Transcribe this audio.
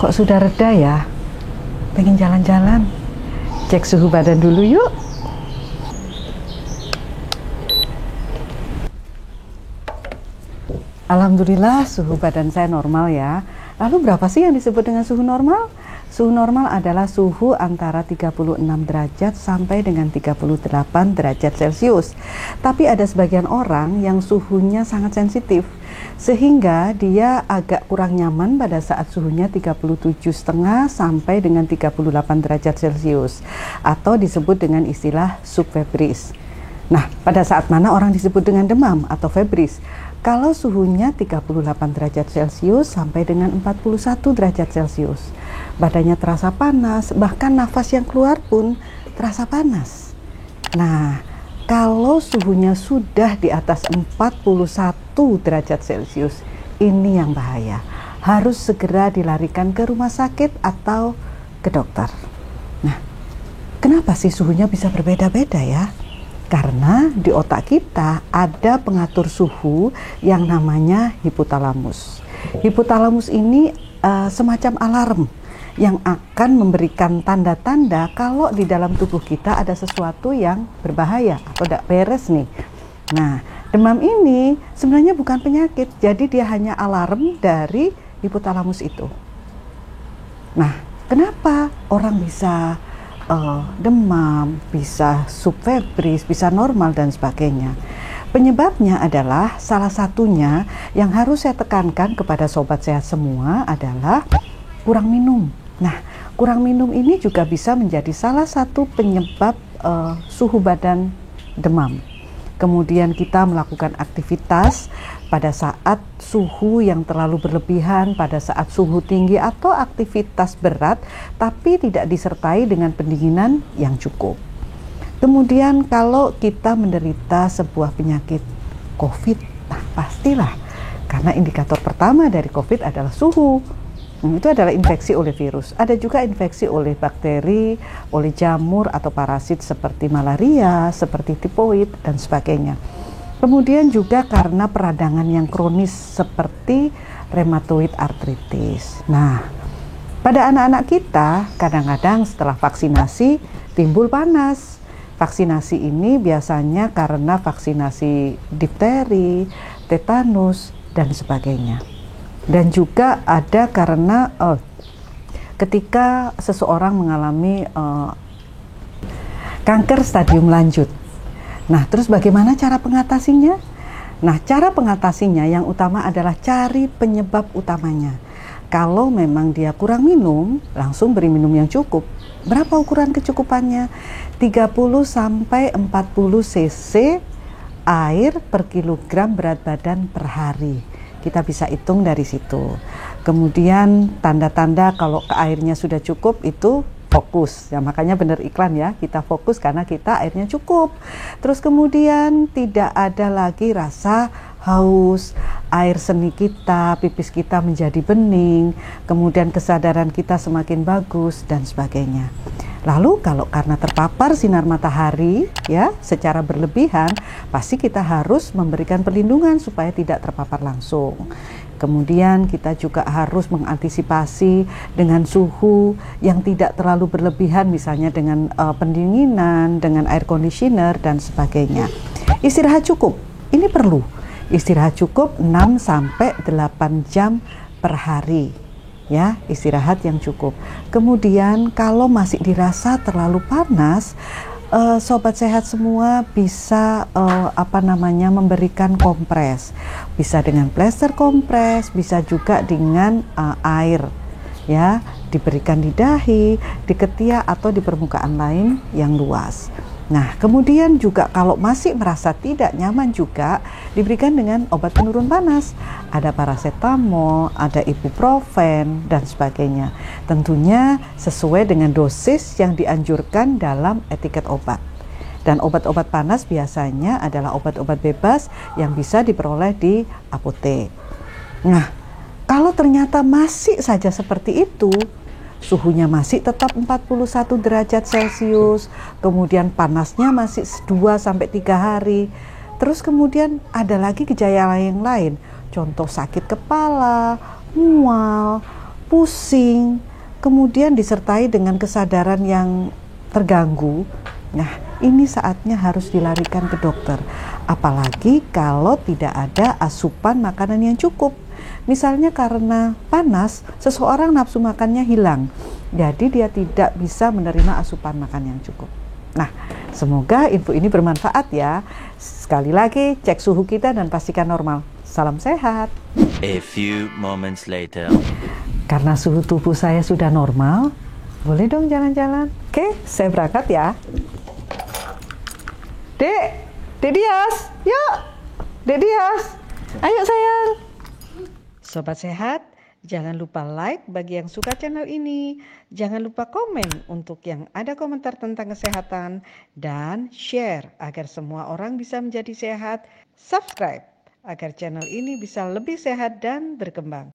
Kok sudah reda ya? Pengen jalan-jalan? Cek suhu badan dulu yuk. Alhamdulillah suhu badan saya normal ya. Lalu berapa sih yang disebut dengan suhu normal? Suhu normal adalah suhu antara 36 derajat sampai dengan 38 derajat Celcius. Tapi ada sebagian orang yang suhunya sangat sensitif, sehingga dia agak kurang nyaman pada saat suhunya 37,5 sampai dengan 38 derajat Celcius, atau disebut dengan istilah subfebris. Nah, pada saat mana orang disebut dengan demam atau febris? Kalau suhunya 38 derajat Celcius sampai dengan 41 derajat Celcius. Badannya terasa panas, bahkan nafas yang keluar pun terasa panas. Nah, kalau suhunya sudah di atas 41 derajat Celcius, ini yang bahaya. Harus segera dilarikan ke rumah sakit atau ke dokter. Nah, kenapa sih suhunya bisa berbeda-beda ya? Karena di otak kita ada pengatur suhu yang namanya hipotalamus. Hipotalamus ini semacam alarm yang akan memberikan tanda-tanda kalau di dalam tubuh kita ada sesuatu yang berbahaya atau tidak beres nih. Nah, demam ini sebenarnya bukan penyakit, jadi dia hanya alarm dari hipotalamus itu. Nah, kenapa orang bisa demam, bisa subfebris, bisa normal dan sebagainya? Penyebabnya adalah salah satunya yang harus saya tekankan kepada sobat sehat semua adalah kurang minum. Nah, kurang minum ini juga bisa menjadi salah satu penyebab suhu badan demam. Kemudian kita melakukan aktivitas pada saat suhu yang terlalu berlebihan, pada saat suhu tinggi, atau aktivitas berat tapi tidak disertai dengan pendinginan yang cukup. Kemudian kalau kita menderita sebuah penyakit COVID, nah pastilah, karena indikator pertama dari COVID adalah suhu. Itu adalah infeksi oleh virus. Ada juga infeksi oleh bakteri, oleh jamur atau parasit seperti malaria, seperti tifoid dan sebagainya. Kemudian juga karena peradangan yang kronis seperti rheumatoid arthritis. Nah, pada anak-anak kita kadang-kadang setelah vaksinasi timbul panas. Vaksinasi ini biasanya karena vaksinasi difteri, tetanus dan sebagainya. Dan juga ada karena ketika seseorang mengalami kanker stadium lanjut. Nah, terus bagaimana cara pengatasinya? Nah, cara pengatasinya yang utama adalah cari penyebab utamanya. Kalau memang dia kurang minum, langsung beri minum yang cukup. Berapa ukuran kecukupannya? 30 sampai 40 cc air per kilogram berat badan per hari. Kita bisa hitung dari situ. Kemudian tanda-tanda kalau airnya sudah cukup itu fokus. Ya, makanya benar iklan ya, kita fokus karena kita airnya cukup. Terus kemudian tidak ada lagi rasa haus, air seni kita, pipis kita menjadi bening, kemudian kesadaran kita semakin bagus dan sebagainya. Lalu kalau karena terpapar sinar matahari ya secara berlebihan, pasti kita harus memberikan perlindungan supaya tidak terpapar langsung. Kemudian kita juga harus mengantisipasi dengan suhu yang tidak terlalu berlebihan, misalnya dengan pendinginan, dengan air conditioner dan sebagainya. Istirahat cukup, ini perlu. Istirahat cukup 6 sampai 8 jam per hari. Ya, istirahat yang cukup. Kemudian kalau masih dirasa terlalu panas, sobat sehat semua bisa memberikan kompres. Bisa dengan plester kompres, bisa juga dengan air. Ya, diberikan di dahi, di ketiak atau di permukaan lain yang luas. Nah, kemudian juga kalau masih merasa tidak nyaman juga diberikan dengan obat penurun panas. Ada paracetamol, ada ibuprofen dan sebagainya. Tentunya sesuai dengan dosis yang dianjurkan dalam etiket obat. Dan obat-obat panas biasanya adalah obat-obat bebas yang bisa diperoleh di apotek. Nah, kalau ternyata masih saja seperti itu, suhunya masih tetap 41 derajat Celcius, kemudian panasnya masih 2-3 hari, terus kemudian ada lagi gejala yang lain, contoh sakit kepala, mual, pusing, kemudian disertai dengan kesadaran yang terganggu, nah ini saatnya harus dilarikan ke dokter. Apalagi kalau tidak ada asupan makanan yang cukup. Misalnya karena panas, seseorang nafsu makannya hilang, jadi dia tidak bisa menerima asupan makan yang cukup. Nah, semoga info ini bermanfaat ya. Sekali lagi, cek suhu kita dan pastikan normal. Salam sehat. A few moments later. Karena suhu tubuh saya sudah normal, boleh dong jalan-jalan. Oke, saya berangkat ya. Dek Dias, yuk. Dek Dias, ayo sayang. Sobat sehat, jangan lupa like bagi yang suka channel ini. Jangan lupa komen untuk yang ada komentar tentang kesehatan. Dan share agar semua orang bisa menjadi sehat. Subscribe agar channel ini bisa lebih sehat dan berkembang.